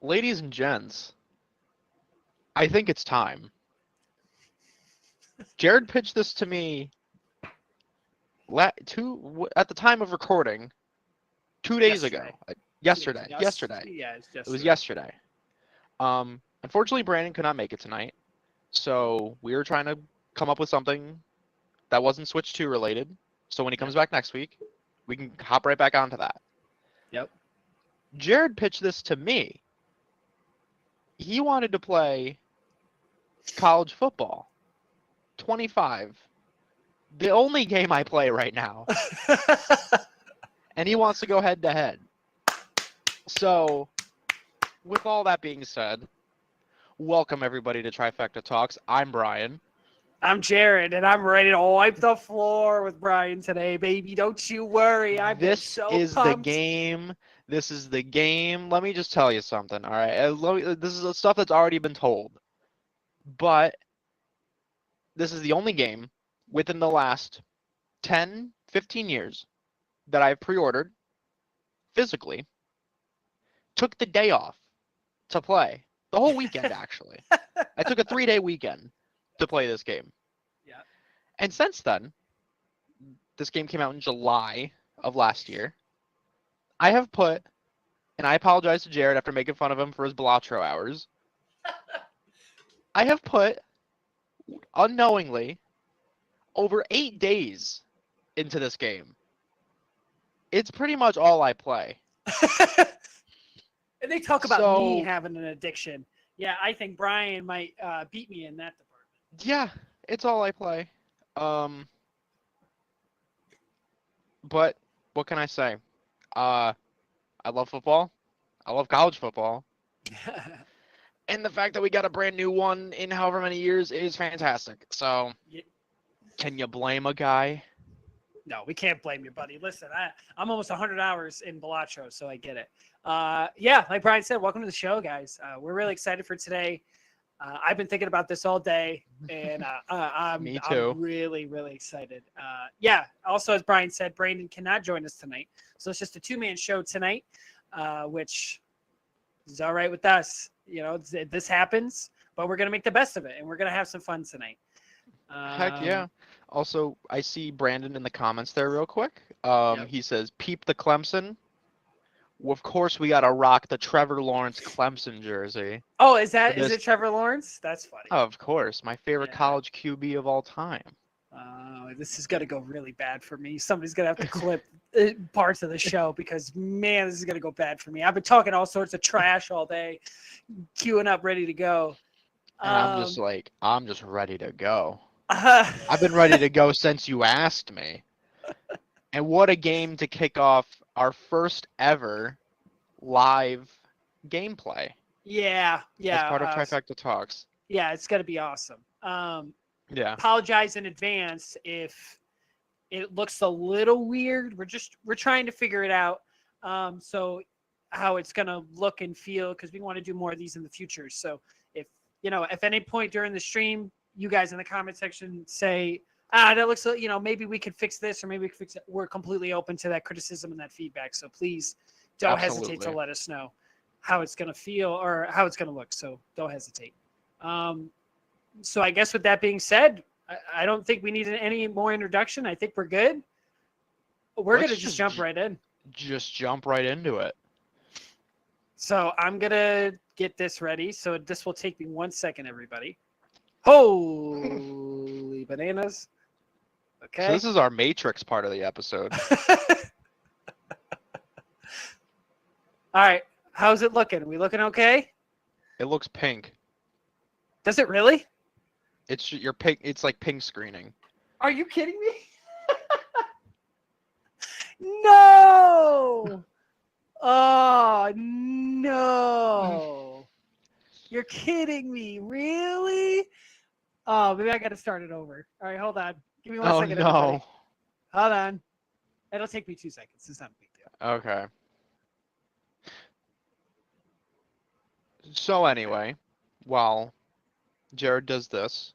Ladies and gents, I think it's time. Jared pitched this to me at the time of recording 2 days ago. Yesterday. Yesterday. Yeah, it's It was yesterday. yesterday. Unfortunately, Brandon could not make it tonight, so we were trying to come up with something that wasn't Switch 2 related. So when he comes back next week, we can hop right back onto that. Yep. Jared pitched this to me. He wanted to play college football. 25. The only game I play right now. And he wants to go head to head. So, with all that being said, welcome everybody to Trifecta Talks. I'm Brian. I'm Jared, and I'm ready to wipe the floor with Brian today, baby. Don't you worry. I'm so pumped. The game. This is the game. Let me just tell you something, all right? This is stuff that's already been told. But this is the only game within the last 10, 15 years that I've pre-ordered physically, took the day off to play. The whole weekend, actually. I took a 3-day weekend to play this game. Yeah. And since then, this game came out in July of last year. I have put, and I apologize to Jared after making fun of him for his Balatro hours. I have put, unknowingly, over 8 days into this game. It's pretty much all I play. And they talk about me having an addiction. Yeah, I think Brian might beat me in that department. Yeah, it's all I play. But what can I say? I love football. I love college football. And the fact that we got a brand new one in however many years is fantastic. So, can you blame a guy? No, we can't blame you, buddy. Listen, I'm almost 100 hours in Balatro, so I get it. Yeah, like Brian said, welcome to the show, guys. We're really excited for today. I've been thinking about this all day, and I'm really, really excited. Yeah, also, as Brian said, Brandon cannot join us tonight. So it's just a two-man show tonight, which is all right with us. You know, this happens, but we're going to make the best of it, and we're going to have some fun tonight. Heck yeah. Also, I see Brandon in the comments there real quick. He says, peep the Clemson. Well, of course, we got to rock the Trevor Lawrence Clemson jersey. Oh, is it Trevor Lawrence? That's funny. Oh, of course. My favorite college QB of all time. This is going to go really bad for me. Somebody's going to have to clip parts of the show because, man, this is going to go bad for me. I've been talking all sorts of trash all day, queuing up, ready to go. And I'm just ready to go. I've been ready to go since you asked me. And what a game to kick off our first ever live gameplay. Yeah. As part of Trifecta Talks. Yeah, it's going to be awesome. Yeah. Apologize in advance if it looks a little weird. We're trying to figure it out. So how it's going to look and feel, because we want to do more of these in the future. So if any point during the stream, you guys in the comment section say, that looks, maybe we could fix this or maybe we could fix it. We're completely open to that criticism and that feedback. So please don't hesitate to let us know how it's going to feel or how it's going to look. So don't hesitate. So I guess with that being said, I don't think we need any more introduction. I think we're good. We're going to just jump right in. Just jump right into it. So I'm going to get this ready. So this will take me 1 second, everybody. Holy bananas. Okay. So this is our Matrix part of the episode. All right. How's it looking? Are we looking okay? It looks pink. Does it really? It's your pink. It's like pink screening. Are you kidding me? No. Oh, no. You're kidding me. Really? Oh, maybe I got to start it over. All right, hold on. Give me 1 second. No. Everybody. Hold on. It'll take me 2 seconds. It's not a big deal. Okay. So anyway, while Jared does this,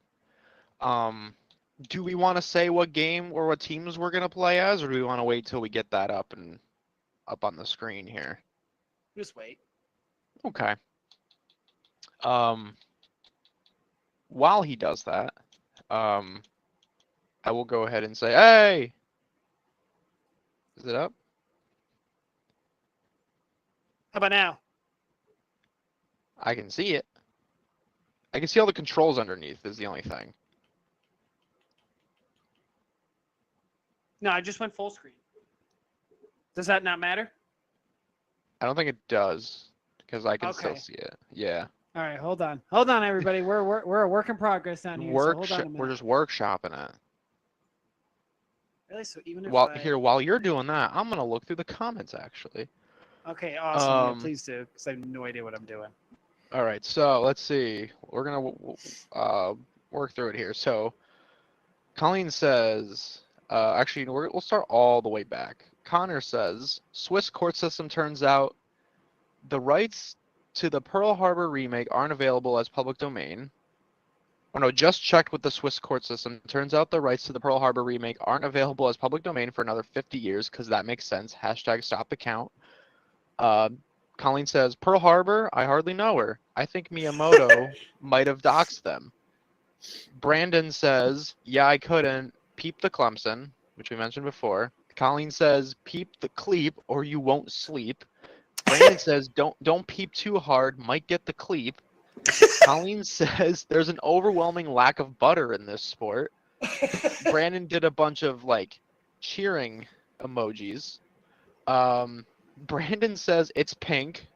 do we want to say what game or what teams we're going to play as, or do we want to wait till we get that up on the screen here? Just wait. Okay. While he does that, I will go ahead and say, hey, is it up? How about now? I can see it. I can see all the controls underneath is the only thing. No, I just went full screen. Does that not matter? I don't think it does because I can still Okay. see it. Yeah. All right, hold on, everybody. We're a work in progress down here. So hold on a minute. We're just workshopping it. Really? So even if While you're doing that, I'm gonna look through the comments actually. Okay, awesome. Yeah, please do, because I have no idea what I'm doing. All right, so let's see. We're gonna work through it here. So, Colleen says, actually, we'll start all the way back. Connor says, Swiss court system turns out the rights to the Pearl Harbor remake aren't available as public domain. Oh no, just checked with the Swiss court system. Turns out the rights to the Pearl Harbor remake aren't available as public domain for another 50 years, because that makes sense. Hashtag stop the count. Colleen says, Pearl Harbor? I hardly know her. I think Miyamoto might have doxed them. Brandon says, yeah, I couldn't. Peep the Clemson, which we mentioned before. Colleen says, peep the cleep or you won't sleep. Brandon says, don't peep too hard, might get the cleep. Colleen says, there's an overwhelming lack of butter in this sport. Brandon did a bunch of, like, cheering emojis. Brandon says, it's pink.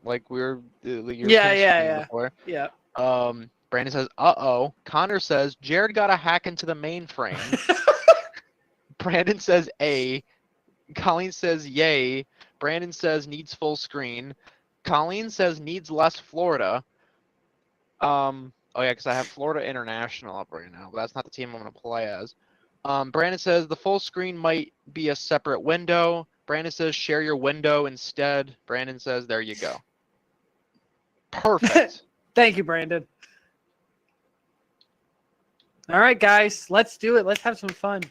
Like we were, Yeah. before. Yeah. Brandon says, uh-oh. Connor says, Jared got a hack into the mainframe. Brandon says, A. Colleen says, yay. Brandon says, needs full screen. Colleen says, needs less Florida. Oh yeah, because I have Florida International up right now, but that's not the team I'm going to play as. Brandon says, the full screen might be a separate window. Brandon says, share your window instead. Brandon says, there you go. Perfect. Thank you, Brandon. All right, guys, let's do it. Let's have some fun.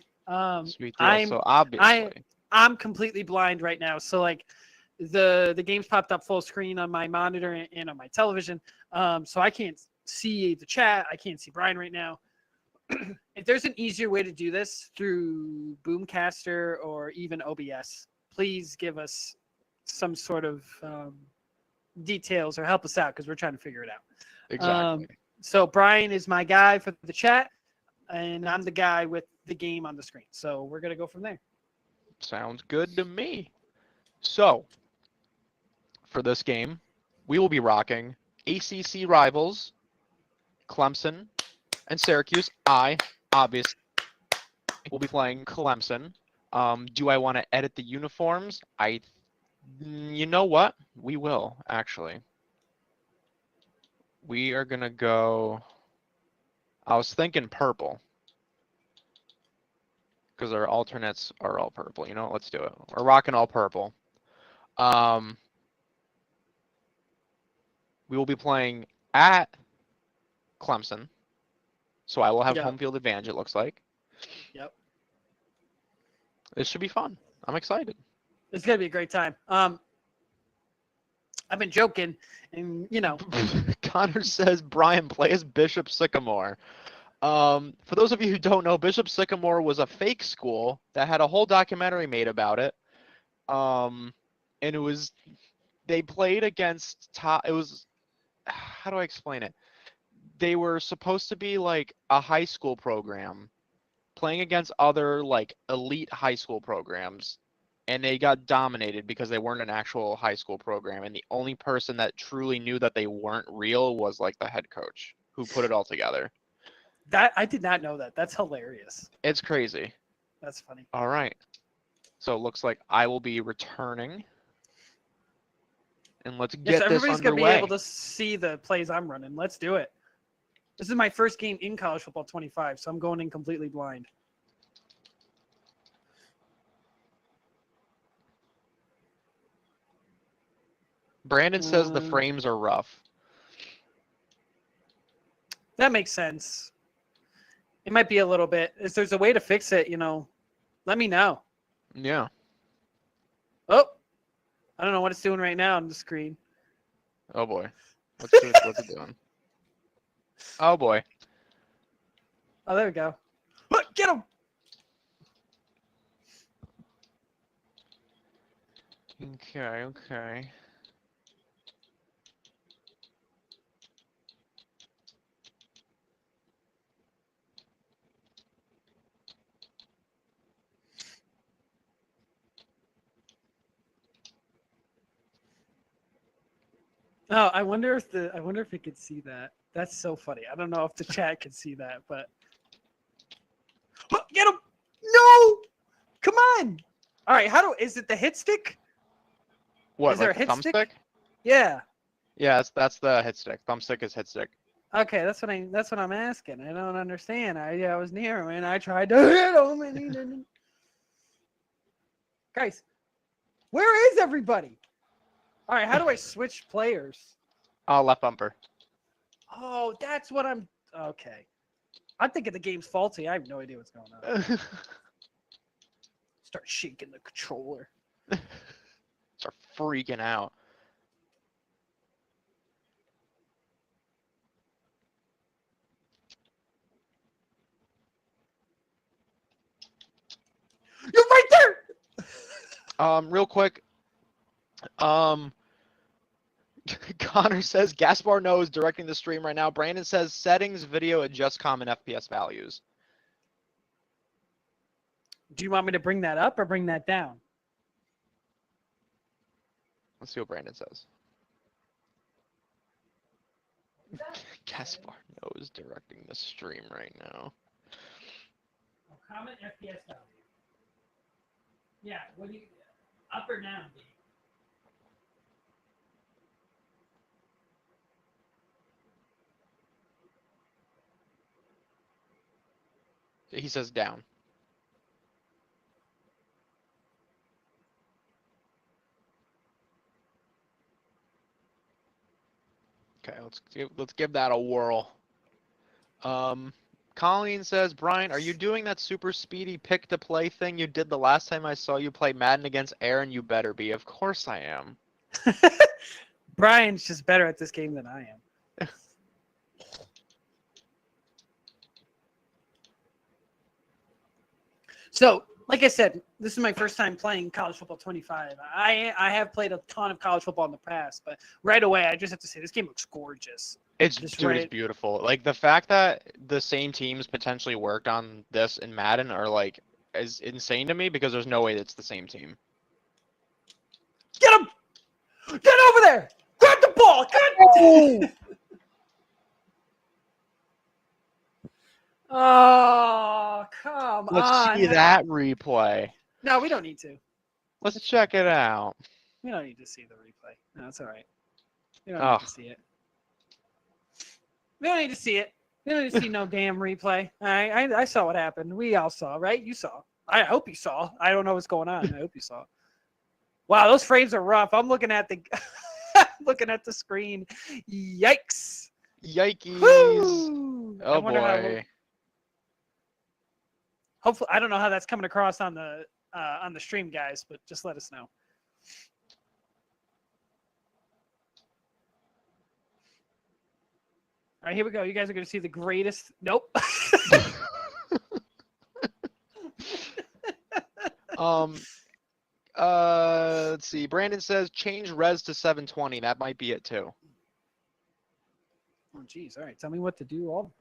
Sweet deal. So obviously, I'm completely blind right now. So like, the games popped up full screen on my monitor and on my television. So I can't see the chat. I can't see Brian right now. If there's an easier way to do this through Boomcaster or even OBS, please give us some sort of details or help us out, because we're trying to figure it out. exactly. So Brian is my guy for the chat, and I'm the guy with the game on the screen. So we're going to go from there. Sounds good to me. So, for this game, we will be rocking ACC rivals, Clemson and Syracuse. I, obviously, will be playing Clemson. Do I want to edit the uniforms? You know what? We will, actually. We are going to go... I was thinking purple, because our alternates are all purple. You know, let's do it. We're rocking all purple. We will be playing at Clemson, so I will have home field advantage, it looks like. Yep. This should be fun. I'm excited. It's going to be a great time. I've been joking, and, you know. Connor says, Brian, play as Bishop Sycamore. For those of you who don't know, Bishop Sycamore was a fake school that had a whole documentary made about it. And it was, they played against it was, how do I explain it? They were supposed to be like a high school program playing against other like elite high school programs, and they got dominated because they weren't an actual high school program, and the only person that truly knew that they weren't real was like the head coach who put it all together. That I did not know that. That's hilarious. It's crazy. That's funny. All right. So it looks like I will be returning. And let's get this underway. Everybody's going to be able to see the plays I'm running. Let's do it. This is my first game in college football 25, so I'm going in completely blind. Brandon says the frames are rough. That makes sense. It might be a little bit. If there's a way to fix it, you know, let me know. Yeah. Oh, I don't know what it's doing right now on the screen. Oh boy. What's it doing? Oh boy. Oh, there we go. Get him! Okay. Oh, I wonder if it could see that. That's so funny. I don't know if the chat can see that, but get him! No! Come on! All right, is it the hit stick? What, Is there like a the hit stick? thumbstick? Yeah. Yeah, that's the hit stick. Thumbstick is hit stick. Okay, that's what I'm asking. I don't understand. I was near him and I tried to hit him and he didn't. Guys, where is everybody? All right, how do I switch players? Left bumper. Oh, that's what I'm. Okay, I'm thinking the game's faulty. I have no idea what's going on. Start shaking the controller. Start freaking out. You're right there. Real quick. Connor says Gaspar knows directing the stream right now. Brandon says settings, video, adjust common FPS values. Do you want me to bring that up or bring that down? Let's see what Brandon says. Gaspar knows directing the stream right now. Common FPS value. Yeah, what do you up or down? He says down. Okay, let's give that a whirl. Colleen says, Brian, are you doing that super speedy pick to play thing you did the last time I saw you play Madden against Aaron? You better be. Of course I am. Brian's just better at this game than I am. So, like I said, this is my first time playing College Football 25. I have played a ton of college football in the past, but right away I just have to say this game looks gorgeous. It's Right. beautiful. Like the fact that the same teams potentially worked on this in Madden are like is insane to me because there's no way it's the same team. Get him! Get over there! Grab the ball! Oh! Oh, come Let's on. see that replay. No, we don't need to. Let's check it out. We don't need to see the replay. No, that's all right. We don't need to see it. We don't need to see it. We don't need to see no damn replay. All right, I saw what happened. We all saw, right? You saw. I hope you saw. I don't know what's going on. I hope you saw. Wow, those frames are rough. I'm looking at the looking at the screen. Yikes! Yikes! Woo! Oh boy! Hopefully, I don't know how that's coming across on the stream, guys, but just let us know. All right, here we go. You guys are going to see the greatest. Nope. Let's see. Brandon says change res to 720. That might be it too. Oh, geez. All right. Tell me what to do. All.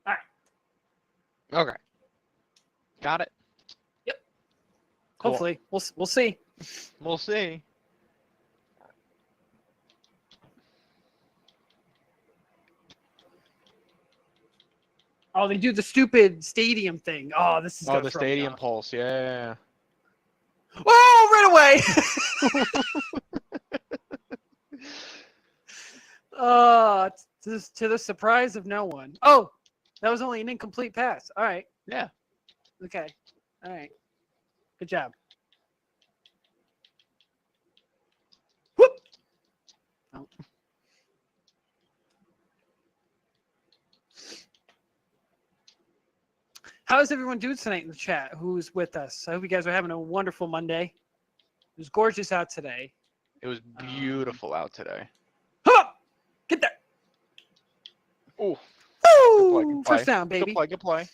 All right. Okay. Got it. Yep. Cool. Hopefully, we'll see. We'll see. Oh, they do the stupid stadium thing. Oh, this is. Oh, gonna the throw me stadium off. pulse. Yeah. Oh, right away. To the surprise of no one. Oh, that was only an incomplete pass. All right. Yeah. Okay. All right. Good job. Whoop. Oh. How's everyone doing tonight in the chat? Who's with us? I hope you guys are having a wonderful Monday. It was gorgeous out today. It was beautiful out today. Come on! Get there! Oh, Woo! First down, baby. Good play.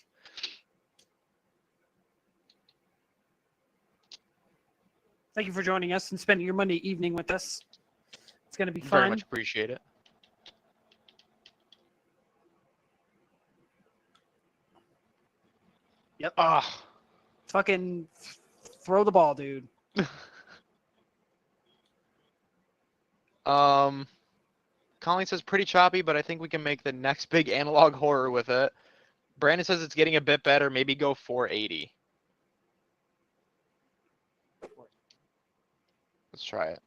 Thank you for joining us and spending your Monday evening with us. It's going to be fun. Very much appreciate it. Yep. Ah. Fucking throw the ball, dude. Colleen says pretty choppy, but I think we can make the next big analog horror with it. Brandon says it's getting a bit better. Maybe go 480. Let's try it.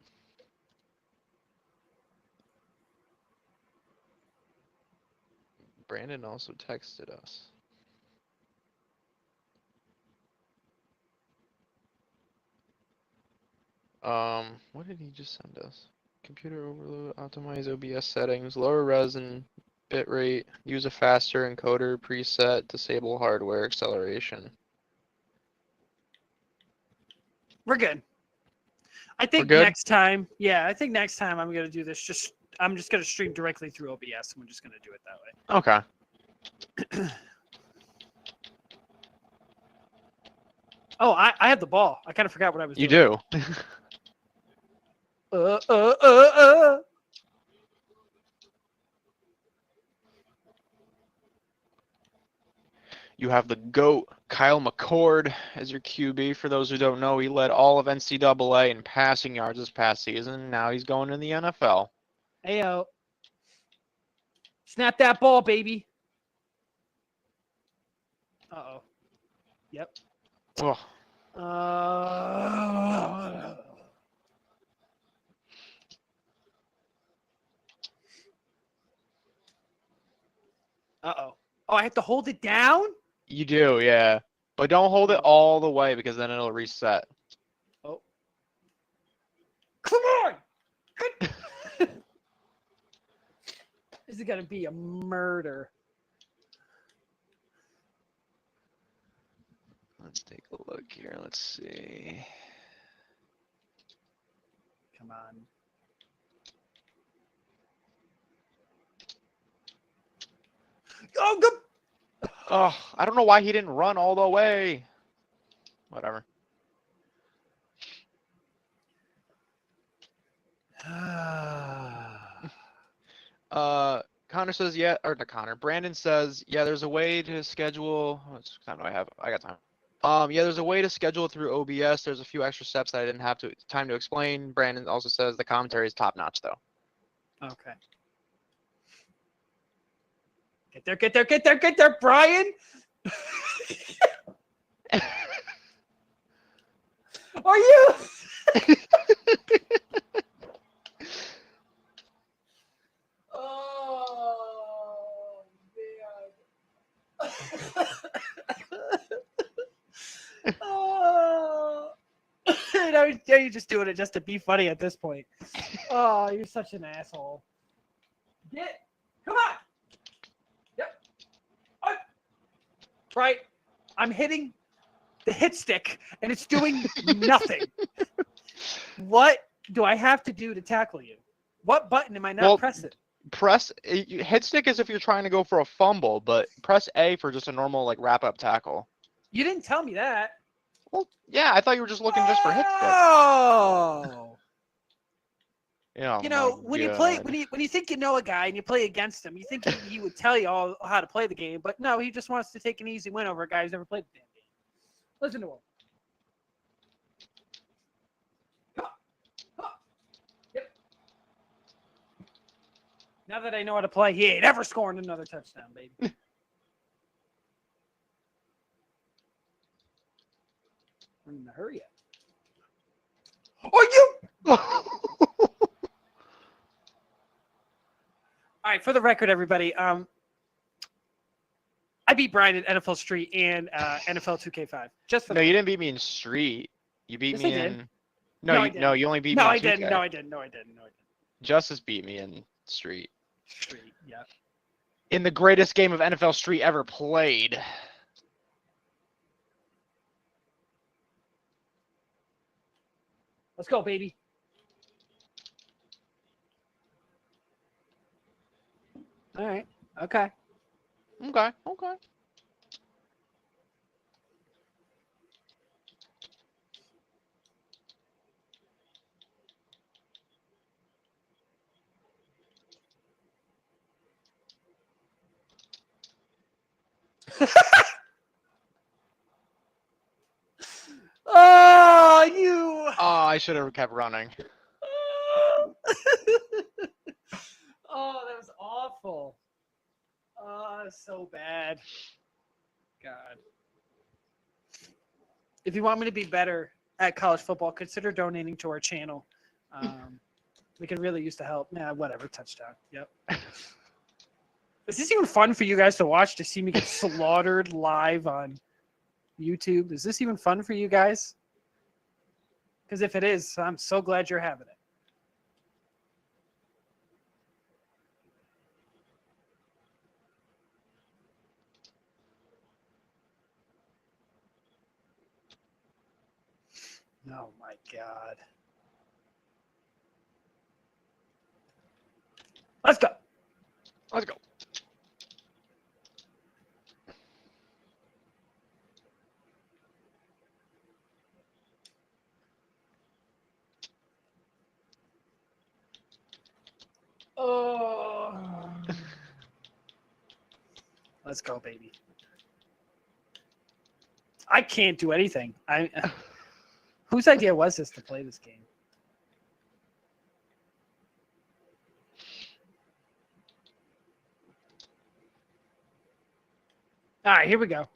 Brandon also texted us. What did he just send us? Computer overload, optimize OBS settings, lower res and bitrate, use a faster encoder preset, disable hardware acceleration. We're good. I think good? next time, I think next time I'm going to do this. I'm just going to stream directly through OBS, and we're just going to do it that way. Okay. Oh, I had the ball. I kind of forgot what I was doing. You do. You have the GOAT, Kyle McCord, as your QB. For those who don't know, he led all of NCAA in passing yards this past season. Now he's going to the NFL. Heyo. Snap that ball, baby. Uh-oh. Yep. Oh. Uh-oh. Oh, I have to hold it down? You do, yeah. But don't hold it all the way because then it'll reset. Oh. Come on! This is going to be a murder. Let's take a look here. Let's see. Come on. Oh, good. Oh, I don't know why he didn't run all the way. Whatever. Connor says, yeah, or not Connor. Brandon says, yeah, there's a way to schedule. How much time do I have? I got time. Yeah, there's a way to schedule through OBS. There's a few extra steps that I didn't have time to explain. Brandon also says the commentary is top notch, though. Okay. Get there, Brian. Are you? Oh, man. Oh. Now you're just doing it just to be funny at this point. Oh, you're such an asshole. Come on. Yep. Right. I'm hitting the hit stick and it's doing nothing. What do I have to do to tackle you? What button am I not pressing? Hit stick is if you're trying to go for a fumble, but press A for just a normal like wrap up tackle. You didn't tell me that. Well, yeah, I thought you were just looking just for hit stick. Oh. Yeah. You know, when you think you know a guy and you play against him, you think he would tell you all how to play the game, but no, he just wants to take an easy win over a guy who's never played the damn game. Listen to him. Come on. Come on. Yep. Now that I know how to play, he ain't ever scoring another touchdown, baby. I'm in a hurry up. Are you? All right, for the record, everybody, I beat Brian in NFL Street and NFL 2K5. Just for No, you didn't beat me in Street. You beat me in. No, you only beat me in 2K. No, I didn't. Justice beat me in Street. Street, yeah. In the greatest game of NFL Street ever played. Let's go, baby. All right. Okay. Okay. Okay. Oh, you. Oh, I should have kept running. Oh, that was awful. Oh, so bad. God. If you want me to be better at college football, consider donating to our channel. We could really use the help. Nah, whatever. Touchdown. Yep. Is this even fun for you guys to watch, to see me get slaughtered live on YouTube? Is this even fun for you guys? Because if it is, I'm so glad you're having it. Oh my God. Let's go. Let's go. Oh. Let's go, baby. I can't do anything. Whose idea was this to play this game? All right, here we go.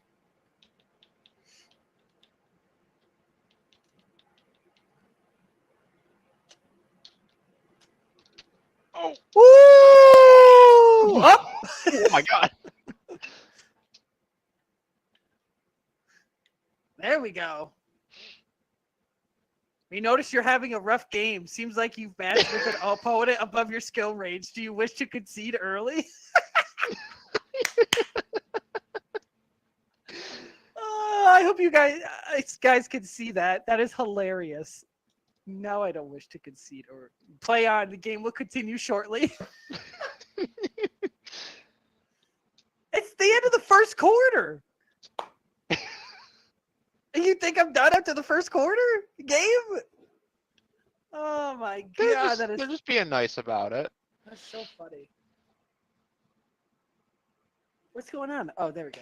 Oh. Woo! Up. Oh my God. There we go. We notice you're having a rough game. Seems like you've matched with an opponent above your skill range. Do you wish to concede early? I hope you guys can see that. That is hilarious. No, I don't wish to concede or play on. The game will continue shortly. It's the end of the first quarter. You think I'm done after the first quarter game? Oh my God, They're just being nice about it. that's so funny. What's going on? Oh, there we go.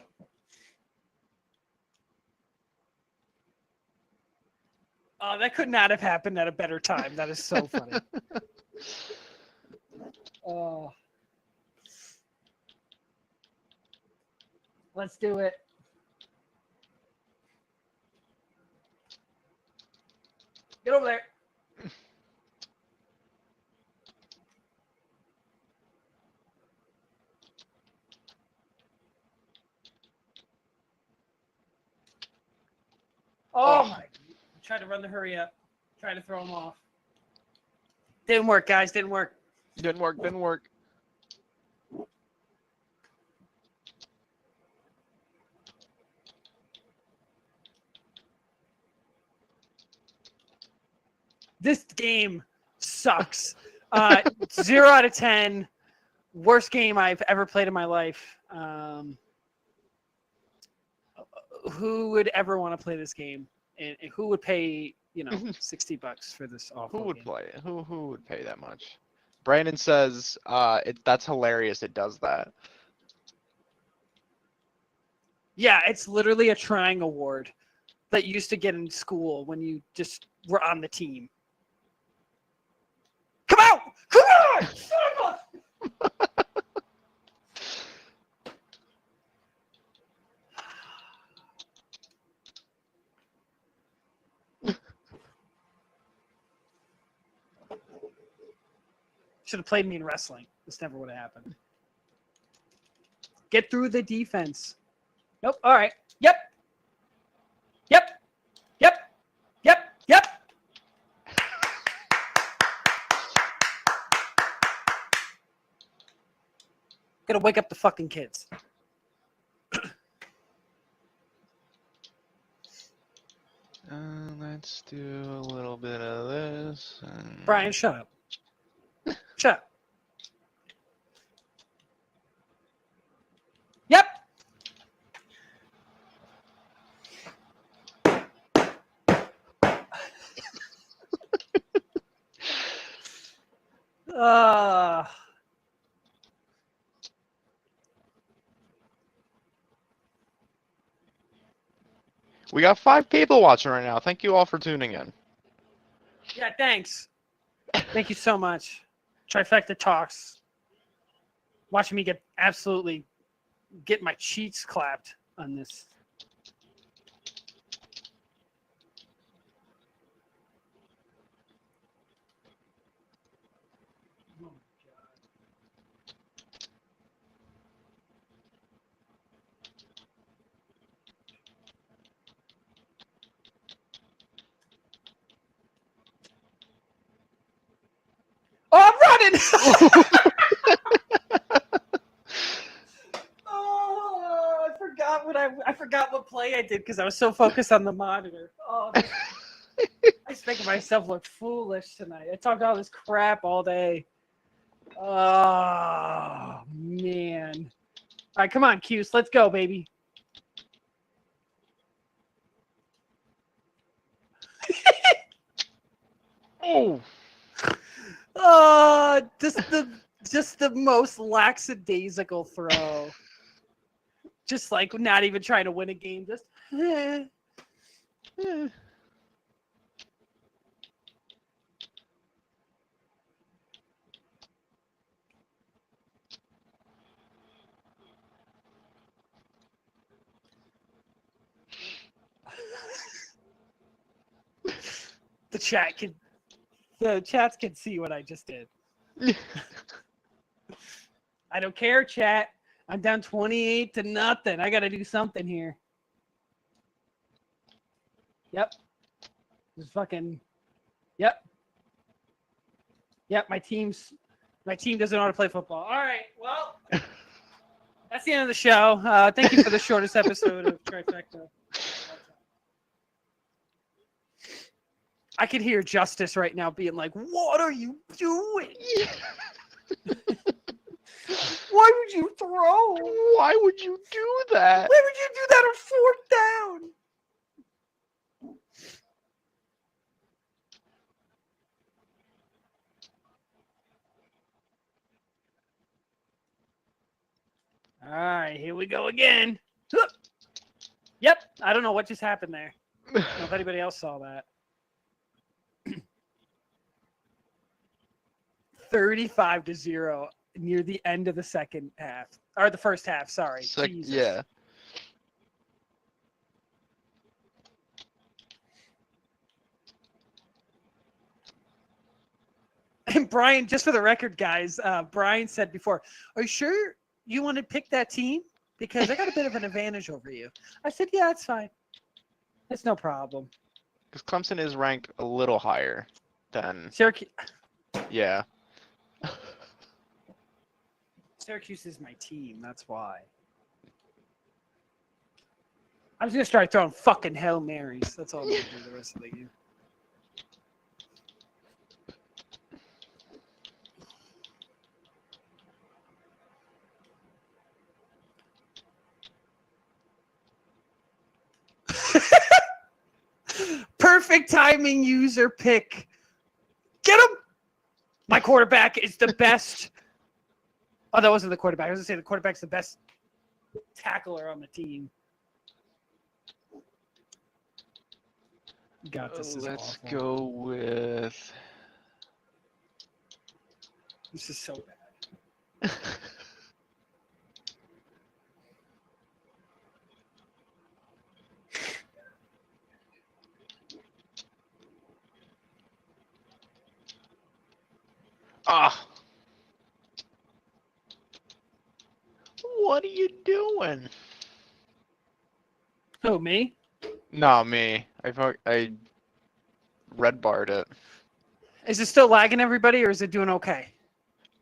Oh, that could not have happened at a better time. That is so funny. Oh. Let's do it. Get over there. Oh my. Tried to run the hurry up. Tried to throw him off. Didn't work, guys. Didn't work. Didn't work. Didn't work. This game sucks. 0 out of 10. Worst game I've ever played in my life. Who would ever want to play this game? And who would pay, $60 for this awful Who would game? play it? Who would pay that much? Brandon says, that's hilarious. It does that. Yeah, it's literally a trying award that you used to get in school when you just were on the team. Come out! Come on! Son of a- Should have played me in wrestling. This never would have happened. Get through the defense. Nope. All right. Yep. Yep. Yep. Yep. Yep. Gotta wake up the fucking kids. Let's do a little bit of this. And... Brian, shut up. Shut up. Yep. Uh, We got 5 people watching right now. Thank you all for tuning in. yeah, thanks. Thank you so much. Trifecta Talks. Watching me get my cheeks clapped on this. Oh, I'm running! Oh, I forgot what play I did because I was so focused on the monitor. Oh, I was making myself look foolish tonight. I talked all this crap all day. Oh man! All right, come on, Cuse, let's go, baby. Oh! Oh, just the most lackadaisical throw. Just like not even trying to win a game. Just. The chats can see what I just did. I don't care, chat. I'm down 28-0. I got to do something here. Yep. Just fucking. Yep. Yep. My team doesn't know how to play football. All right. Well, that's the end of the show. Thank you for the shortest episode of Trifecta. I can hear Justice right now being like, "What are you doing? Why would you throw? Why would you do that? Why would you do that on 4th down?" All right, here we go again. Yep, I don't know what just happened there. I don't know if anybody else saw that. 35-0 near the end of the second half. Or the first half, sorry. Jesus. Yeah. And Brian, just for the record, guys, Brian said before, "Are you sure you want to pick that team? Because I got a bit of an advantage over you." I said, "Yeah, it's fine. It's no problem." Because Clemson is ranked a little higher than... Syracuse is my team. That's why. I'm just going to start throwing fucking Hail Marys. That's all I'm going to do the rest of the game. Perfect timing user pick. Get him! My quarterback is the best. Oh, that wasn't the quarterback. I was going to say the quarterback's the best tackler on the team. God, this is Let's awful. go with... This is so bad. Ah! What are you doing? Who, me? No, me. I red barred it. Is it still lagging everybody, or is it doing okay?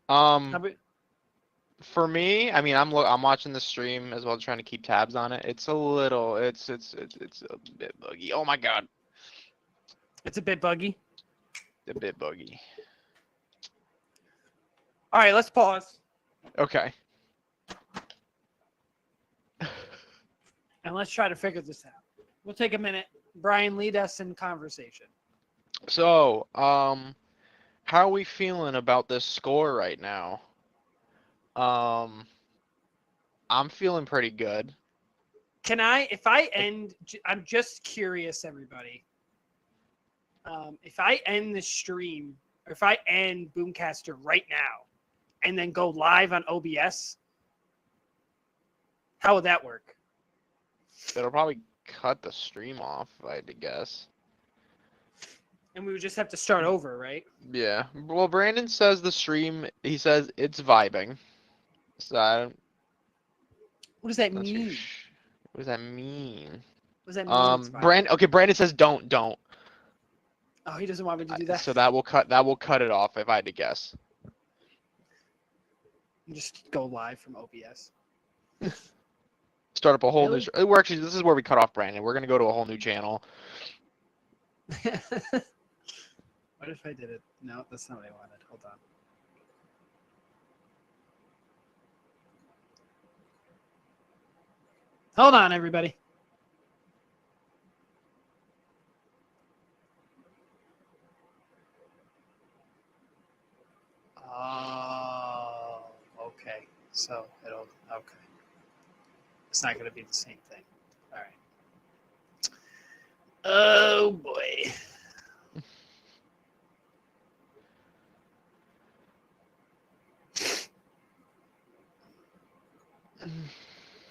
For me, I mean, I'm watching the stream as well, trying to keep tabs on it. It's a little, it's a bit buggy. Oh my god. It's a bit buggy. A bit buggy. All right, let's pause Okay. and let's try to figure this out. We'll take a minute. Brian, lead us in conversation. So, how are we feeling about this score right now? I'm feeling pretty good. Can I, if I end, I'm just curious, everybody. If I end the stream, or if I end Boomcaster right now, and then go live on OBS, how would that work? It'll probably cut the stream off, if I had to guess. And we would just have to start over, right? Yeah. Well, Brandon says the stream, he says it's vibing. So I don't, What does that not too mean? what does that mean? What does that mean? It's vibing? Okay, Brandon says don't. Oh, he doesn't want me to do that. So that will cut it off if I had to guess. Just go live from OBS. Start up a whole Really? new. We're actually, this is where we cut off Brandon. We're gonna go to a whole new channel. What if I did it? No, that's not what I wanted. Hold on. Hold on, everybody. Oh, okay. So it'll, okay. It's not going to be the same thing. All right. Oh, boy.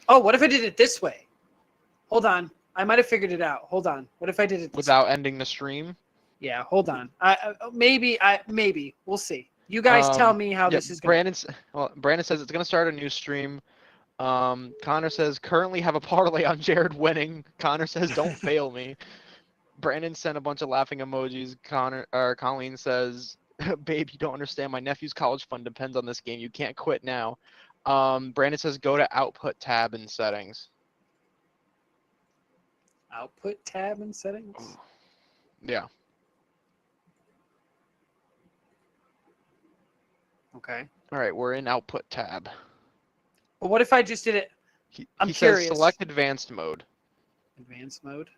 Oh, what if I did it this way? Hold on. I might have figured it out. Hold on. What if I did it this Without way? ending the stream. Yeah, hold on. Maybe we'll see. You guys tell me how Yeah, this is going to Brandon says it's gonna start a new stream. Connor says currently have a parlay on Jared winning. Connor says don't fail me. Brandon sent a bunch of laughing emojis. Colleen says, "Babe, you don't understand. My nephew's college fund depends on this game. You can't quit now." Brandon says go to output tab in settings. Output tab in settings? Yeah. Okay. All right, we're in output tab. But what if I just did it He I'm says curious. select advanced mode. advanced mode?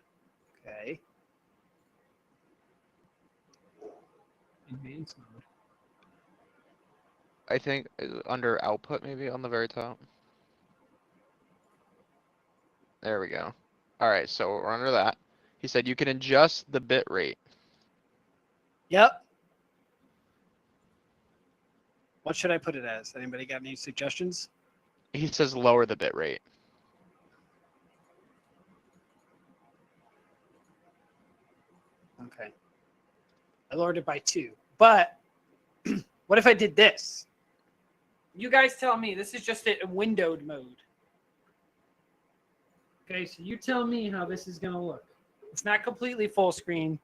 Okay. Advanced mode. I think under output maybe on the very top. There we go. All right, so we're under that. He said you can adjust the bit rate. Yep. What should I put it as? Anybody got any suggestions? He says lower the bit rate. Okay. I lowered it by 2. But what if I did this? You guys tell me. This is just a windowed mode. Okay, so you tell me how this is going to look. It's not completely full screen.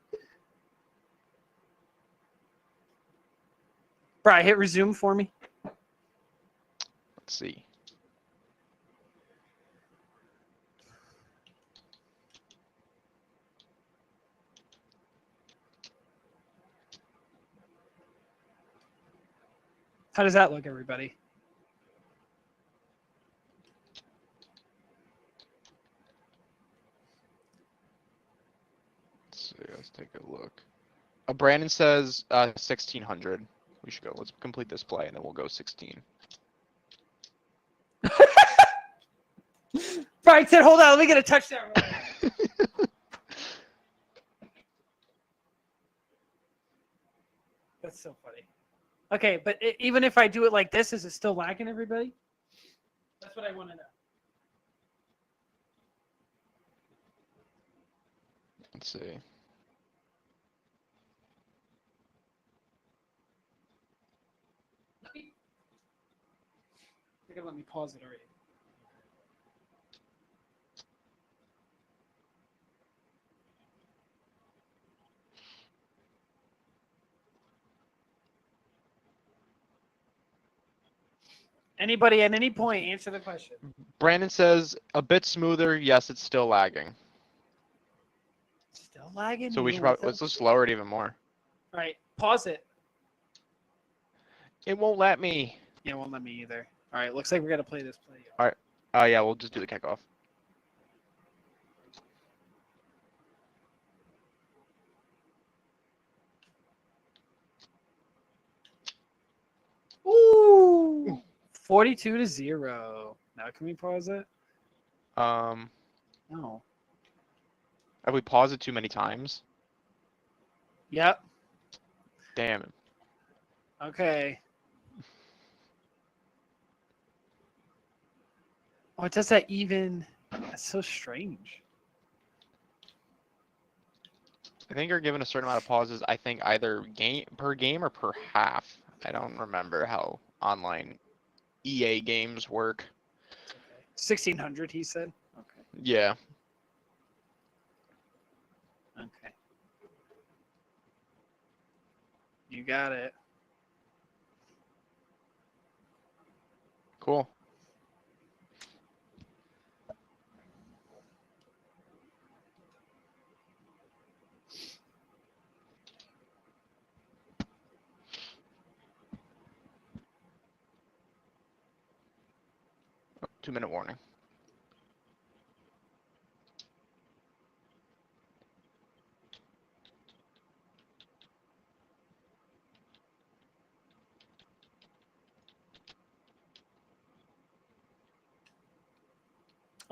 Brian, hit resume for me. Let's see. How does that look, everybody? Let's see. Let's take a look. Brandon says 1600. We should go. Let's complete this play and then we'll go 16. Brian said, hold on, let me get a touchdown. That's so funny. Okay, but even if I do it like this, is it still lagging, everybody? That's what I want to know. Let's see. They're going to let me pause it already. Anybody at any point answer the question. Brandon says a bit smoother. Yes, it's still lagging. Still? lagging. So we should north. probably let's just lower it even more. All right, pause it. It won't let me. Yeah, it won't let me either. All right, looks like we're gonna play this play. All right. Oh yeah, we'll just do the kickoff. Ooh, 42-0. Now can we pause it? Um, No. have we paused it too many times? Yep. Damn it. Okay. Oh, it does that even. That's so strange. I think you're given a certain amount of pauses. I think either per game or per half. I don't remember how online EA games work. It's okay. 1600, he said. Okay. Yeah. Okay. You got it. Cool. Oh, 2-minute warning.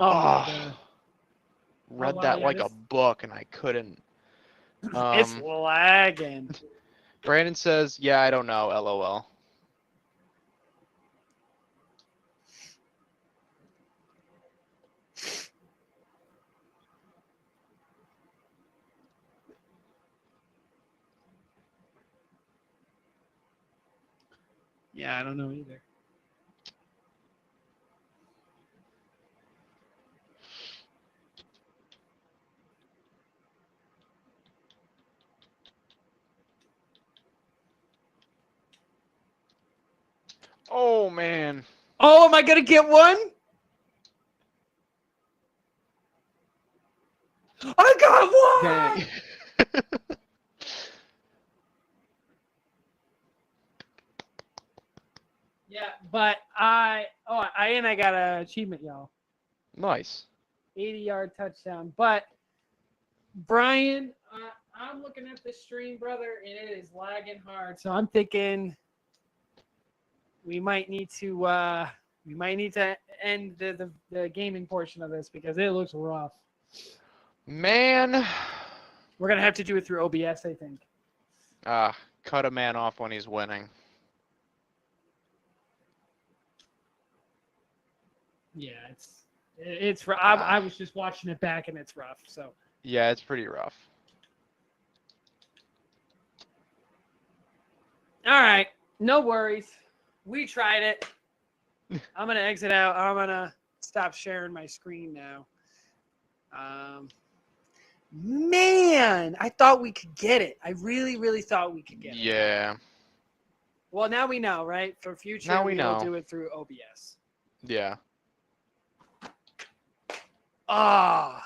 Oh my Ah, god. read wow, that yeah, like a this- book and I couldn't. It's lagging. Brandon says, "Yeah, I don't know. LOL." Yeah, I don't know either. Oh man. Oh, am I gonna get one? I got one! Dang. Yeah, but I got an achievement, y'all. Nice. 80-yard touchdown. But Brian, I'm looking at the stream, brother, and it is lagging hard. So I'm thinking we might need to end the gaming portion of this because it looks rough. Man. We're gonna have to do it through OBS, I think. Cut a man off when he's winning. Yeah, it's rough. I was just watching it back and it's rough. So Yeah, it's pretty rough. all right, no worries. We tried it. I'm gonna exit out. I'm gonna stop sharing my screen now. Man, I thought we could get it. I really, really thought we could get it. Yeah. Well, now we know, right? For future, Now we we'll know. do it through OBS. Yeah. Ah,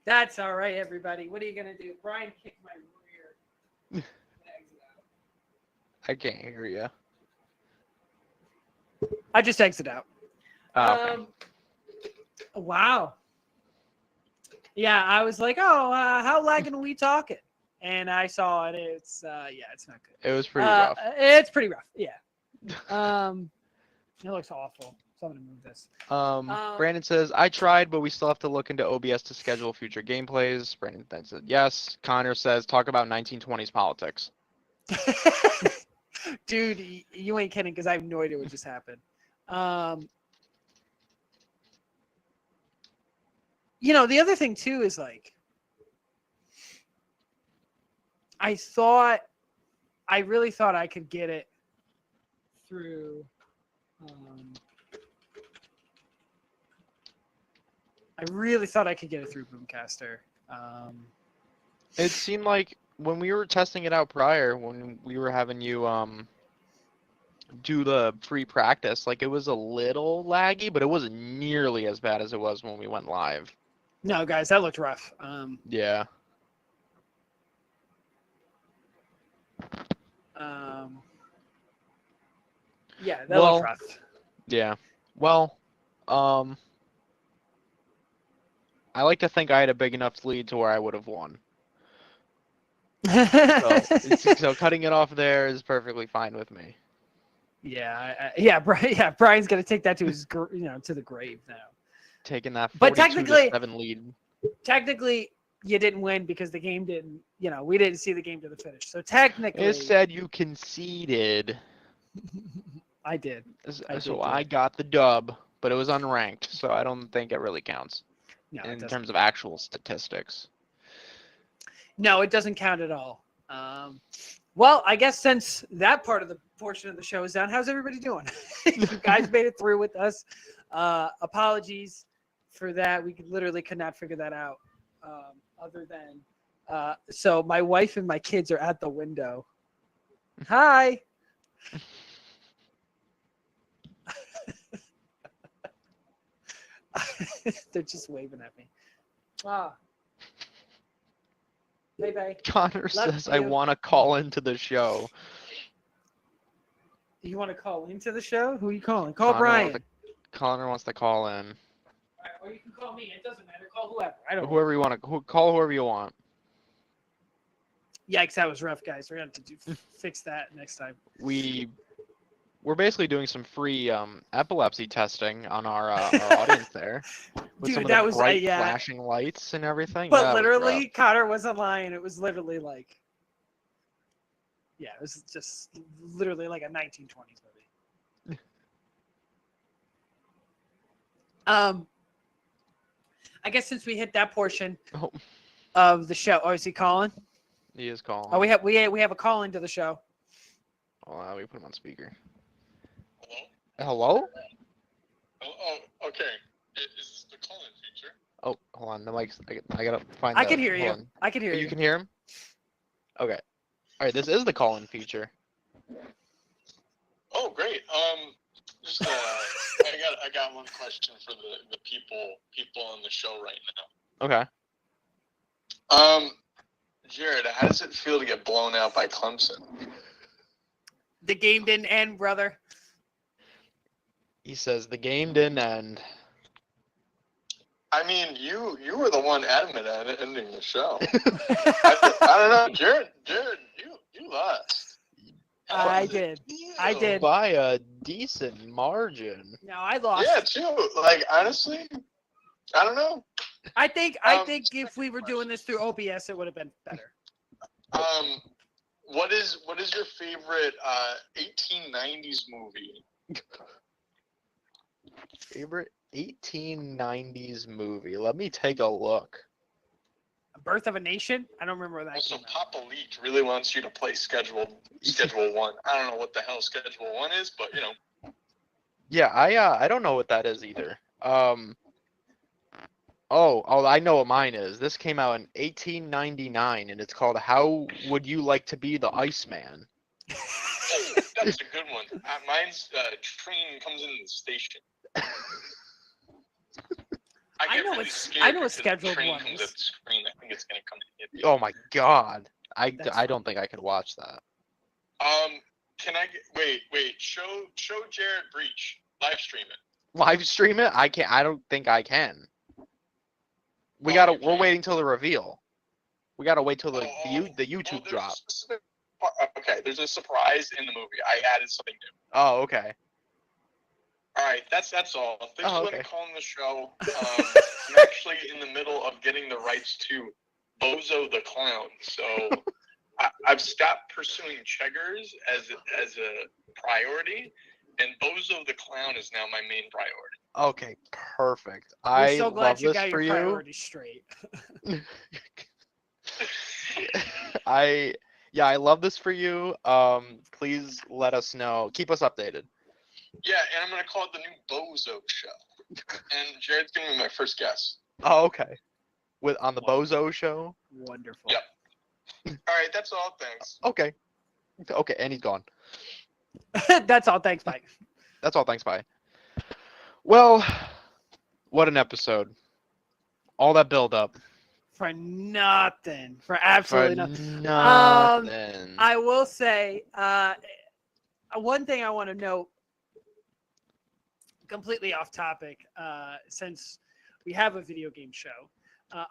that's all right, everybody. What are you gonna do? Brian kicked my rear. Exit out. I can't hear you. I just exit out. Okay. Wow. Yeah, I was like, oh, how lagging are we talking? And I saw it. It's it's not good. It was pretty rough. It's pretty rough. Yeah. It looks awful. So I'm gonna move this. Brandon says, I tried, but we still have to look into OBS to schedule future gameplays. Brandon then said, yes. Connor says, talk about 1920s politics. Dude, you ain't kidding because I have no idea what just happened. The other thing too is like, I really thought I could get it through. I really thought I could get it through Boomcaster. It seemed like when we were testing it out prior, when we were having you do the free practice, like it was a little laggy, but it wasn't nearly as bad as it was when we went live. No, guys, that looked rough. Yeah. Yeah, that looked rough. Yeah. Well, I like to think I had a big enough lead to where I would have won. So cutting it off there is perfectly fine with me. Yeah, Brian's gonna take that to his, to the grave now. Taking that But 42-7 lead. Technically, you didn't win because the game didn't. We didn't see the game to the finish. So technically, It said you conceded. I did. I got the dub, but it was unranked, so I don't think it really counts in terms of actual statistics. No, it doesn't count at all. Well, I guess since that portion of the show is done, how's everybody doing? You guys made it through with us. Apologies for that. We could not figure that out. Other than, so my wife and my kids are at the window. Hi. They're just waving at me. Bye. Connor says, I want to call into the show. You want to call into the show? Who are you calling? Call Brian. Connor wants to call in. Right, or you can call me. It doesn't matter. Call whoever. I don't. Whoever you want to call, whoever you want. Yikes, that was rough, guys. We're gonna have to fix that next time. We're basically doing some free epilepsy testing on our audience there. With Dude, some of that the was bright flashing lights and everything. But literally, Connor wasn't lying. It was literally like, it was just literally like a 1920s movie. I guess since we hit that portion of the show, is he calling? He is calling. Oh, we have a call into the show. Oh, we put him on speaker. Hello? Oh, okay. Is this the call-in feature? Oh, hold on. The mic's. I gotta find. I can hear you. I can hear you. You can hear him. Okay. All right. This is the call-in feature. Oh, great. Just I got one question for the people on the show right now. Okay. Jared, how does it feel to get blown out by Clemson? The game didn't end, brother. He says the game didn't end. I mean, you were the one adamant at ending the show. I don't know, Jared, you lost. I did. By a decent margin. No, I lost. Yeah, too. Like, honestly, I don't know. I think if we were doing this through OBS, it would have been better. What is your favorite 1890s movie? Favorite 1890s movie? Let me take a look. Birth of a Nation? I don't remember that. Also, Papa Leak really wants you to play Schedule 1. I don't know what the hell Schedule 1 is, but you know. Yeah, I don't know what that is either. Oh, I know what mine is. This came out in 1899, and it's called How Would You Like to Be the Iceman? That's a good one. Mine's Train Comes in the Station. I know really it's Scheduled train One comes is. at the screen. I think it's gonna come and hit me. Oh my god. I don't think I could watch that. Can I wait? Show Jared Breach. Live stream it. Live stream it? I can't. I don't think I can. We're waiting till the reveal. We gotta wait till the YouTube drop. Okay, there's a surprise in the movie. I added something new. Oh, okay. All right, that's all. Thanks for letting me Okay. call on the show. I'm actually in the middle of getting the rights to Bozo the Clown, so I've stopped pursuing Cheggers as a priority, and Bozo the Clown is now my main priority. Okay, perfect. I'm so glad love you this got for your you. priorities straight. I love this for you. Please let us know. Keep us updated. Yeah, and I'm gonna call it the new Bozo Show. And Jared's gonna be my first guest. Oh, okay. On the Bozo show? Wonderful. Yep. All right, that's all. Thanks. Okay. Okay, and he's gone. That's all. Thanks, Mike. That's all. Thanks. Bye. Well, what an episode. All that build up For nothing. For for absolutely nothing. nothing. I will say, one thing I want to note, completely off topic, since we have a video game show,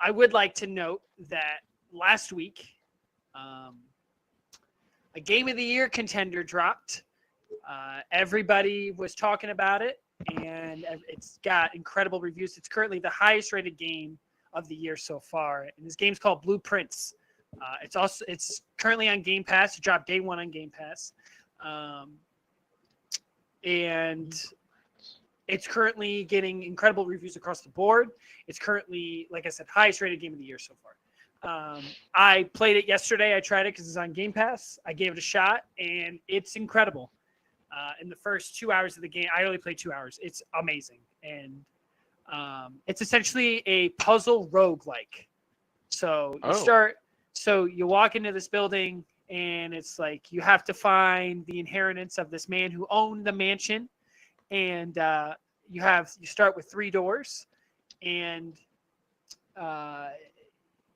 I would like to note that last week, a Game of the Year contender dropped. Everybody was talking about it, and it's got incredible reviews. It's currently the highest rated game of the year so far, and this game's called Blueprints. It's currently on Game Pass. It dropped day one on Game Pass, and it's currently getting incredible reviews across the board. It's currently, like I said, highest rated game of the year so far. I played it yesterday. I tried it because it's on Game Pass. I gave it a shot, and it's incredible. In the first 2 hours of the game, I only played 2 hours. It's amazing, and it's essentially a puzzle roguelike. So you walk into this building, and it's like you have to find the inheritance of this man who owned the mansion, and you start with 3 doors, and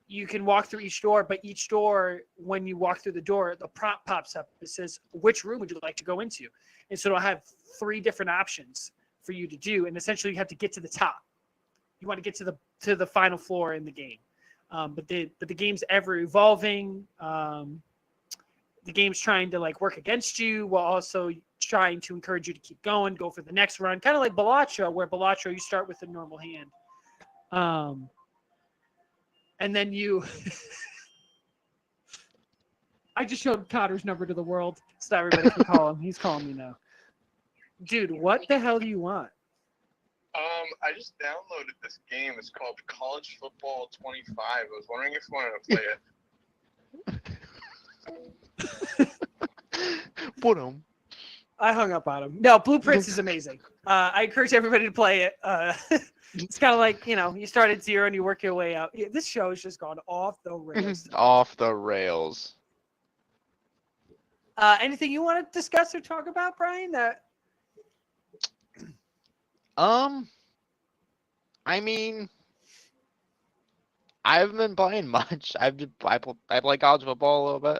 you can walk through each door, but each door, when you walk through the door, the prompt pops up. It says, which room would you like to go into? And so it'll have 3 different options for you to do. And essentially you have to get to the top. You want to get to the final floor in the game. But the game's ever evolving. The game's trying to like work against you while also trying to encourage you to keep going, go for the next run. Kind of like Balatro, where Balatro, you start with a normal hand. And then you I just showed Connor's number to the world so everybody can call him. He's calling me now. Dude, what the hell do you want? I just downloaded this game. It's called College Football 25. I was wondering if you wanted to play it. Put him. I hung up on him. No, Blueprints is amazing. I encourage everybody to play it. It's kind of like, you start at 0 and you work your way out. This show has just gone off the rails. Off the rails. Anything you want to discuss or talk about, Brian? I mean, I haven't been playing much. I play college football a little bit.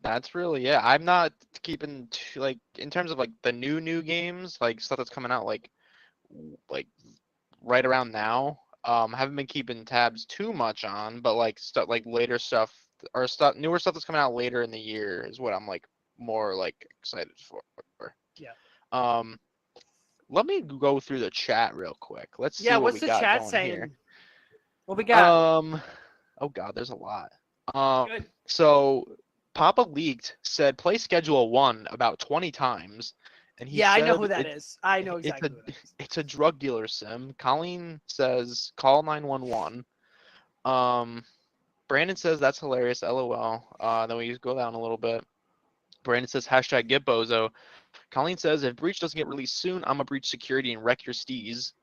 That's really it. I'm not keeping like in terms of like the new games, like stuff that's coming out like right around now. Haven't been keeping tabs too much on, but like stuff like later stuff or newer stuff that's coming out later in the year is what I'm like more like excited for. Yeah. Let me go through the chat real quick. Let's see what what's we the got chat going saying? here. What we got? Oh god, there's a lot. Good. So Papa Leaked said play Schedule 1 about 20 times. And he I know said who that is. I know exactly who that is. It's a drug dealer sim. Colleen says call 911. Brandon says that's hilarious, LOL. Then we go down a little bit. Brandon says hashtag get bozo. Colleen says if Breach doesn't get released soon, I'm gonna breach security and wreck your steez.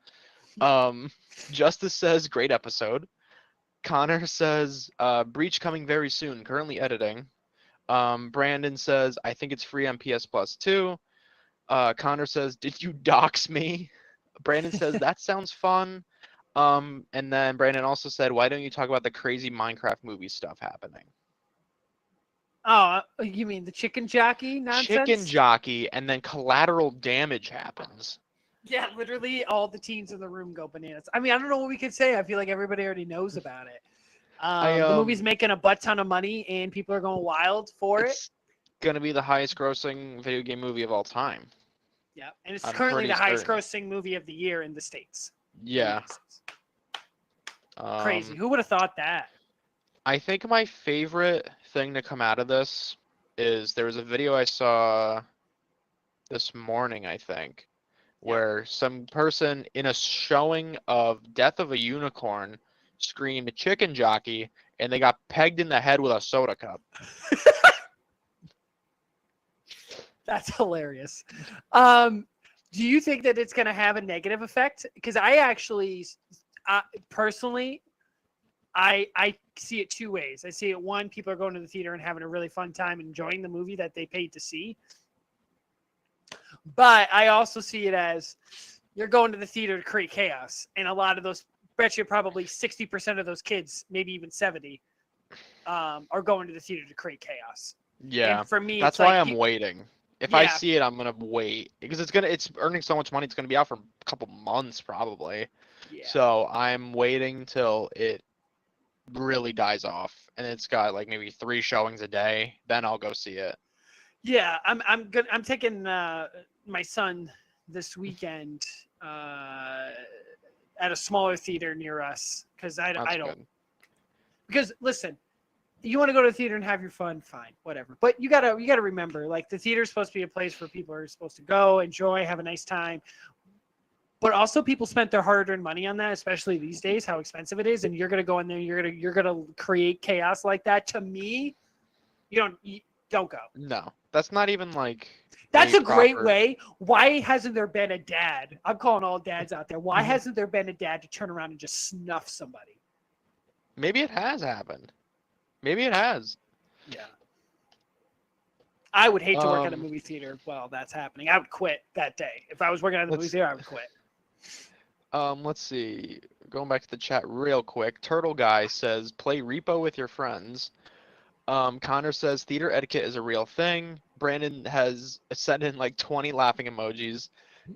Justice says great episode. Connor says Breach coming very soon, currently editing. Brandon says I think it's free on PS Plus too. Connor says did you dox me? Brandon says that sounds fun. And then Brandon also said why don't you talk about the crazy Minecraft movie stuff happening? Oh, you mean the chicken jockey nonsense? Chicken jockey, and then collateral damage happens. Yeah, literally all the teens in the room go bananas. I mean, I don't know what we could say. I feel like everybody already knows about it. The movie's making a butt ton of money, and people are going wild for it. It's gonna be the highest grossing video game movie of all time. Yeah, and it's I'm currently the pretty highest certain. grossing movie of the year in the States. Yeah. Crazy. Who would have thought that? I think my favorite thing to come out of this is there was a video I saw this morning, I think, where some person in a showing of Death of a Unicorn screamed chicken jockey and they got pegged in the head with a soda cup. That's hilarious. Do you think that it's going to have a negative effect? Because I actually, personally, I see it two ways. I see it, one, people are going to the theater and having a really fun time and enjoying the movie that they paid to see. But I also see it as you're going to the theater to create chaos. And a lot of those, bet you probably 60% of those kids, maybe even 70, are going to the theater to create chaos. Yeah, And for me, that's it's why like, I'm waiting. If I yeah. see it, I'm gonna wait because it's earning so much money. It's gonna be out for a couple months probably. Yeah. So I'm waiting till it really dies off, and it's got like maybe 3 showings a day. Then I'll go see it. Yeah, I'm taking my son this weekend at a smaller theater near us because I That's don't, good. because listen, you want to go to the theater and have your fun, fine, whatever. But you gotta remember, like, the theater is supposed to be a place where people are supposed to go, enjoy, have a nice time. But also, people spent their hard-earned money on that, especially these days, how expensive it is, and you're gonna go in there, you're gonna create chaos like that. To me, you don't go. No, that's not even like That's a great proper. way. Why hasn't there been a dad? I'm calling all dads out there. Why hasn't there been a dad to turn around and just snuff somebody? Maybe it has happened. Maybe it has. Yeah. I would hate to work at a Um, movie theater while that's happening. I would quit that day. If I was working at the movie Let's theater, I would quit. let's see. Going back to the chat real quick. Turtle Guy says play Repo with your friends. Connor says theater etiquette is a real thing. Brandon has sent in like 20 laughing emojis.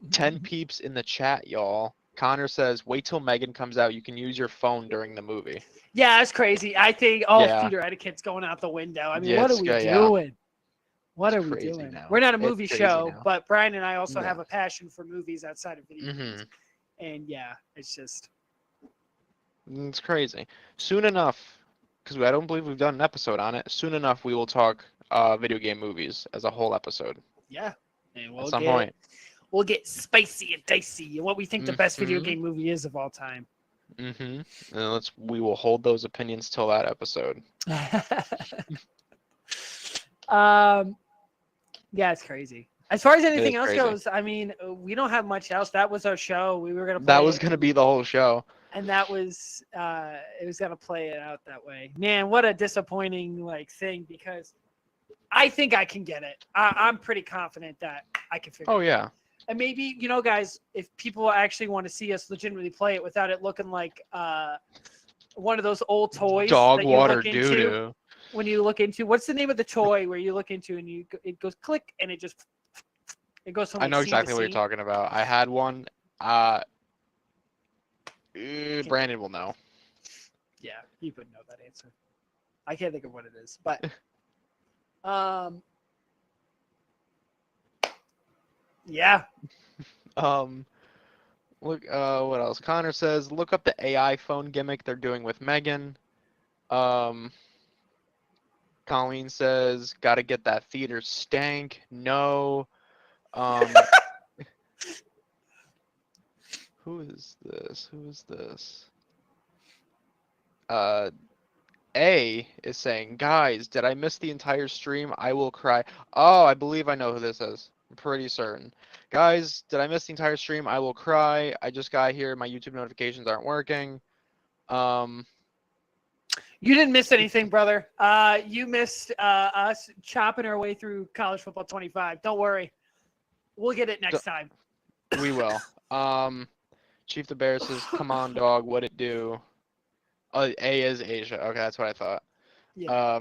10 peeps in the chat, y'all. Connor says wait till Megan comes out. You can use your phone during the movie. Yeah, it's crazy. I think all Yeah. theater etiquette's going out the window. I mean, Yeah, what are it's we good, yeah. doing? What It's are we crazy doing? now. We're not a It's movie crazy show, now. but Brian and I also No. have a passion for movies outside of video Mm-hmm. games. And yeah, it's just, It's crazy. Soon enough, because I don't believe we've done an episode on it. Soon enough, we will talk video game movies as a whole episode yeah. And at some point. we'll get spicy and dicey and what we think the best video Mhm. game movie is of all time. Mm-hmm. And we will hold those opinions till that episode. Yeah, it's crazy. As far as It anything is else crazy. goes, I mean, we don't have much else. That was our show. We were gonna play That was it, gonna be the whole show. and that was it was gonna play it out that way. Man, what a disappointing like thing, because I think I can get it. I'm pretty confident that I can figure Oh it out. yeah. And maybe, guys, if people actually want to see us legitimately play it without it looking like one of those old toys Dog that you water look doo into, doo. when you look into, what's the name of the toy where you look into and it goes click and it goes from I like know scene to exactly what you're scene? talking about. I had one. Brandon will know. Yeah, you would know that answer. I can't think of what it is, but yeah. Look, what else? Connor says, look up the AI phone gimmick they're doing with Megan. Colleen says, gotta get that theater stank. No. Who is this? Who is this? A is saying, guys, did I miss the entire stream? I will cry. Oh, I believe I know who this is. I'm pretty certain. Guys, did I miss the entire stream? I will cry. I just got here. My YouTube notifications aren't working. You didn't miss anything, brother. You missed us chopping our way through College Football 25. Don't worry. We'll get it next time. We will. Chief the Bear says, come on, dog. What it do? Oh, A is Asia. Okay, that's what I thought. Yeah.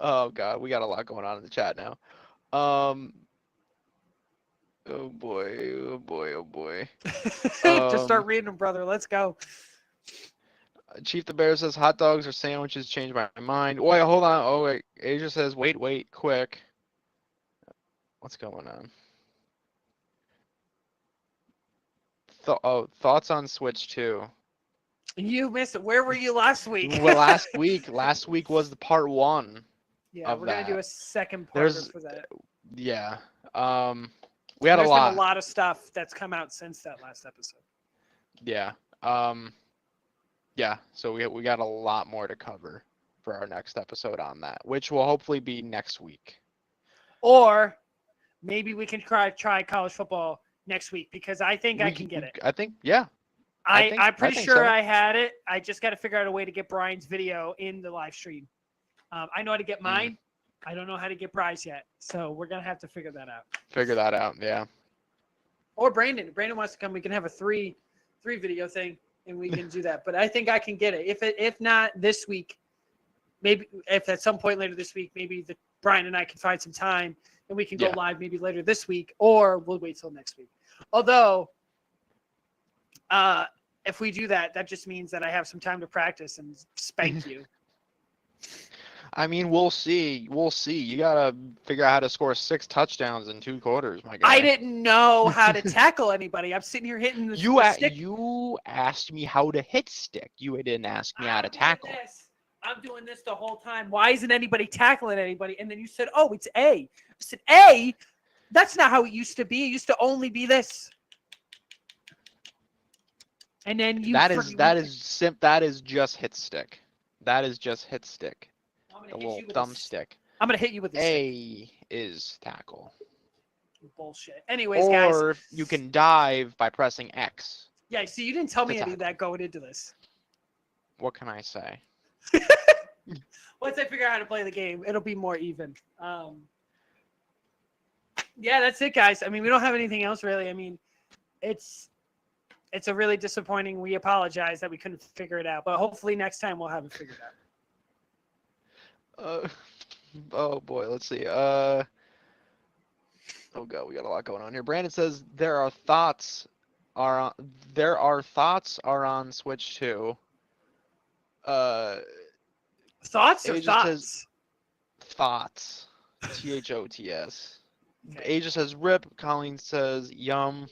Oh God, we got a lot going on in the chat now. Oh boy, oh boy, oh boy. Just start reading them, brother. Let's go. Chief the Bear says hot dogs or sandwiches changed my mind. Wait, hold on. Oh wait, Asia says wait, quick. What's going on? Thoughts on Switch 2. You missed it. Where were you last week? Well, last week was the part 1. Yeah, we're gonna do a second part for that. Yeah. We had There's a lot. been a lot of stuff that's come out since that last episode. Yeah. Yeah. So we got a lot more to cover for our next episode on that, which will hopefully be next week. Or maybe we can try college football next week, because I think I can get it. I think, yeah. I'm pretty think sure so. I had it. I just got to figure out a way to get Brian's video in the live stream. I know how to get mine. I don't know how to get Bry's yet, so we're gonna have to figure that out. Figure that out. Yeah. Or Brandon. If Brandon wants to come, we can have a three video thing, and we can do that. But I think I can get it. If not this week, maybe if at some point later this week, maybe Brian and I can find some time and we can go live maybe later this week, or we'll wait till next week. Although, if we do that, that just means that I have some time to practice and spank you. I mean, we'll see. We'll see. You gotta figure out how to score 6 touchdowns in 2 quarters, my guy. I didn't know how to tackle anybody. I'm sitting here hitting the stick. You asked me how to hit stick. You didn't ask me how to tackle. I'm doing this the whole time. Why isn't anybody tackling anybody? And then you said, "Oh, it's A." I said, "A? That's not how it used to be. It used to only be this." And then you That is just hit stick. That is just hit stick. The little thumb stick. I'm gonna hit you with this. A is tackle. Bullshit. Anyways, guys. Or you can dive by pressing X. Yeah, see, you didn't tell me any of that going into this. What can I say? Once I figure out how to play the game, it'll be more even. Yeah, that's it, guys. I mean, we don't have anything else really. I mean, it's a really disappointing. We apologize that we couldn't figure it out, but hopefully next time we'll have it figured out. Oh boy, let's see. Oh god, we got a lot going on here. Brandon says there are thoughts are on Switch too. Thoughts or Aegis thoughts? Says, thoughts. THOTS. Okay. Aegis says rip. Colleen says yum.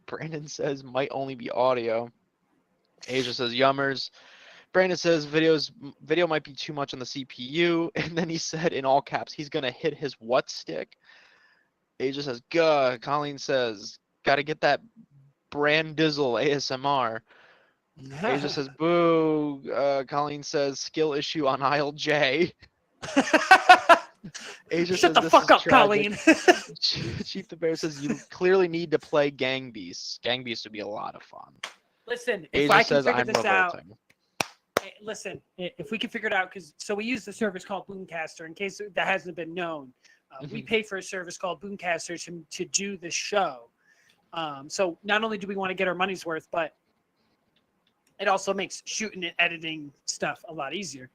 Brandon says might only be audio. Aegis says yummers. Brandon says video might be too much on the CPU, and then he said in all caps he's gonna hit his what stick. Aegis says guh. Colleen says gotta get that Brandizzle ASMR. Aegis says boo. Colleen says skill issue on aisle J. Aegis Shut says, the fuck up, tragic. Colleen. Chief the Bear says you clearly need to play Gang Beasts. Gang Beasts would be a lot of fun. Listen, if Aegis I can says figure I'm this out. revolting. Listen, if we can figure it out, so we use the service called Boomcaster. In case that hasn't been known, we pay for a service called Boomcaster to do the show. So not only do we want to get our money's worth, but it also makes shooting and editing stuff a lot easier.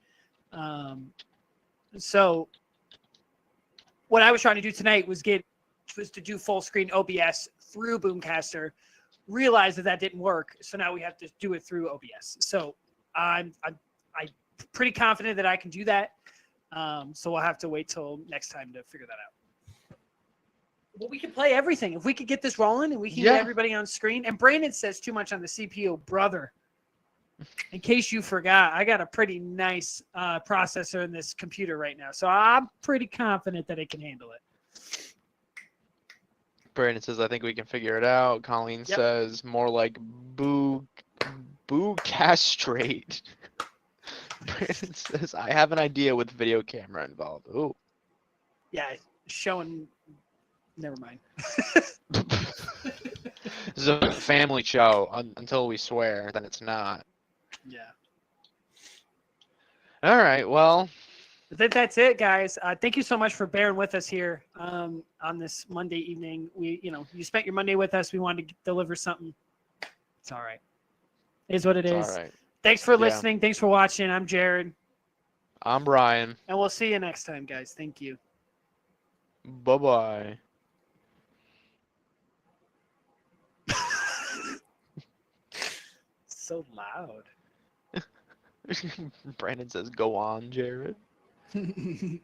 So what I was trying to do tonight was to do full screen OBS through Boomcaster. Realized that didn't work, so now we have to do it through OBS. So I'm pretty confident that I can do that. So we'll have to wait till next time to figure that out. Well, we can play everything. If we could get this rolling and we can get everybody on screen. And Brandon says too much on the CPU, brother. In case you forgot, I got a pretty nice processor in this computer right now. So I'm pretty confident that it can handle it. Brandon says I think we can figure it out. Colleen says more like boo castrate. Brandon says I have an idea with video camera involved. Ooh. Yeah, showing. Never mind. This is a family show until we swear, then it's not. Yeah. All right, well. I think that's it, guys. Thank you so much for bearing with us here on this Monday evening. You spent your Monday with us. We wanted to deliver something. It's all right. It is what it is. All right. Thanks for listening. Thanks for watching. I'm Jared. I'm Brian. And we'll see you next time, guys. Thank you. Bye-bye. So loud. Brandon says, go on, Jared. I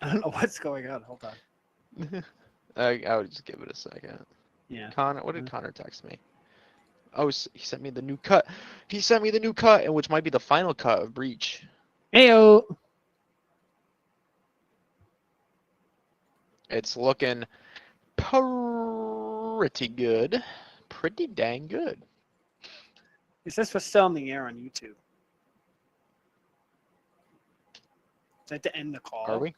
don't know what's going on. Hold on. I would just give it a second. Yeah. Connor, what did Connor text me? Oh, he sent me the new cut. He sent me the new cut, and which might be the final cut of Breach. Heyo. It's looking pretty good. Pretty dang good. Is this was still in the air on YouTube? Is that to end the call? Are we?